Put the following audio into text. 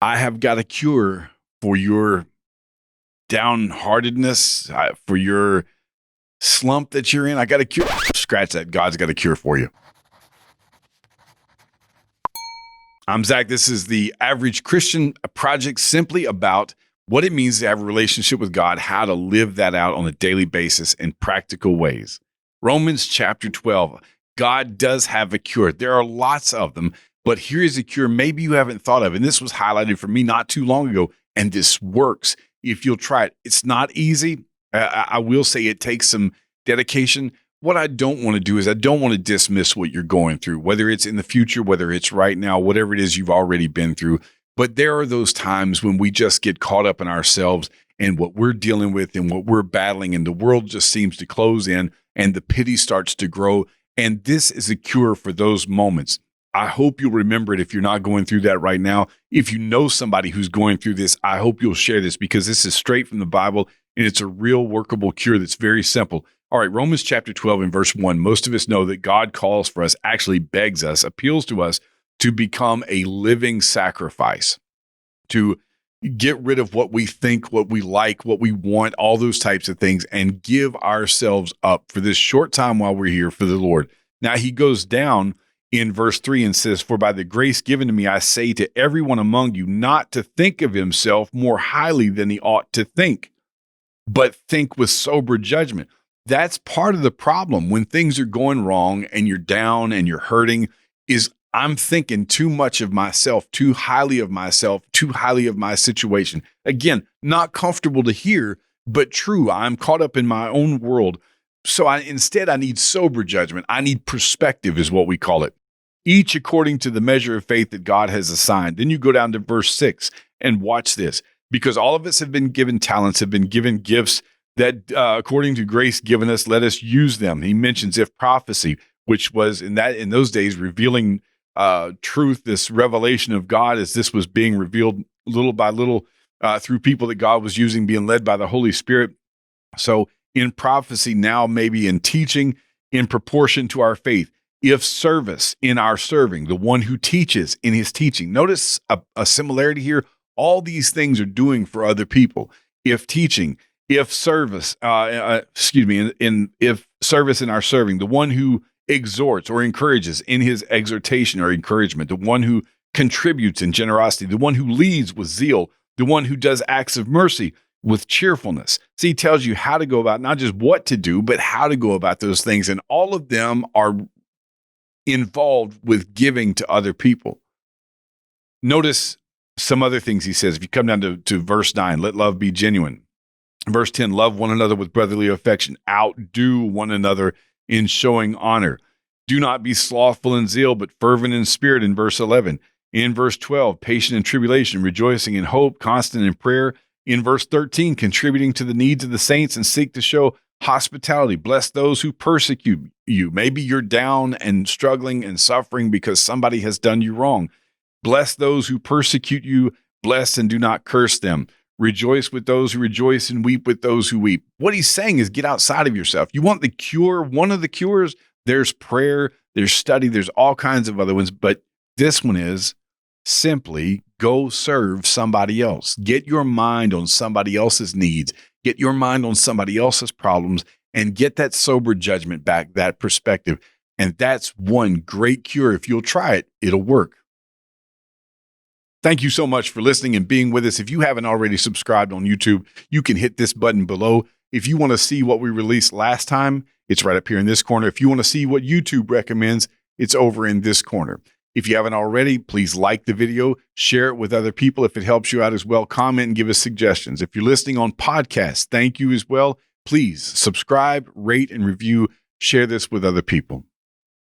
I have got a cure for your downheartedness, for your slump that you're in. I got a cure. Scratch that. God's got a cure for you. I'm Zach. This is the Average Christian Project, simply about what it means to have a relationship with God, how to live that out on a daily basis in practical ways. Romans chapter 12. God does have a cure. There are lots of them, but here's a cure maybe you haven't thought of. And this was highlighted for me not too long ago. And this works if you'll try it. It's not easy. I will say it takes some dedication. What I don't want to do is I don't want to dismiss what you're going through, whether it's in the future, whether it's right now, whatever it is you've already been through. But there are those times when we just get caught up in ourselves and what we're dealing with and what we're battling, and the world just seems to close in and the pity starts to grow. And this is a cure for those moments. I hope you'll remember it if you're not going through that right now. If you know somebody who's going through this, I hope you'll share this, because this is straight from the Bible and it's a real workable cure that's very simple. All right, Romans chapter 12 and verse 1. Most of us know that God calls for us, actually begs us, appeals to us to become a living sacrifice, to get rid of what we think, what we like, what we want, all those types of things, and give ourselves up for this short time while we're here for the Lord. Now, he goes down in verse 3 and says, "For by the grace given to me, I say to everyone among you not to think of himself more highly than he ought to think, but think with sober judgment." That's part of the problem when things are going wrong and you're down and you're hurting, is I'm thinking too much of myself, too highly of myself, too highly of my situation. Again, not comfortable to hear, but true. I'm caught up in my own world. So instead, I need sober judgment. I need perspective is what we call it. Each according to the measure of faith that God has assigned. Then you go down to verse 6 and watch this. Because all of us have been given talents, have been given gifts that according to grace given us, let us use them. He mentions if prophecy, which was in those days revealing truth, this revelation of God as this was being revealed little by little through people that God was using, being led by the Holy Spirit. So in prophecy now, maybe in teaching in proportion to our faith. If service, in our serving, the one who teaches in his teaching. Notice a similarity here. All these things are doing for other people. If teaching, if service, if service in our serving, the one who exhorts or encourages in his exhortation or encouragement, the one who contributes in generosity, the one who leads with zeal, the one who does acts of mercy with cheerfulness. See, he tells you how to go about, not just what to do, but how to go about those things. And all of them are involved with giving to other people. Notice some other things he says. If you come down to verse 9, let love be genuine. Verse 10, love one another with brotherly affection. Outdo one another in showing honor. Do not be slothful in zeal, but fervent in spirit, in verse 11. In verse 12, patient in tribulation, rejoicing in hope, constant in prayer. In verse 13, contributing to the needs of the saints and seek to show hospitality. Bless those who persecute you. Maybe you're down and struggling and suffering because somebody has done you wrong. Bless those who persecute you. Bless and do not curse them. Rejoice with those who rejoice and weep with those who weep. What he's saying is get outside of yourself. You want the cure? One of the cures, there's prayer, there's study, there's all kinds of other ones. But this one is simply go serve somebody else. Get your mind on somebody else's needs. Get your mind on somebody else's problems and get that sober judgment back, that perspective. And that's one great cure. If you'll try it, it'll work. Thank you so much for listening and being with us. If you haven't already subscribed on YouTube, you can hit this button below. If you want to see what we released last time, it's right up here in this corner. If you want to see what YouTube recommends, it's over in this corner. If you haven't already, please like the video, share it with other people if it helps you out as well. Comment and give us suggestions. If you're listening on podcasts, thank you as well. Please subscribe, rate, and review. Share this with other people.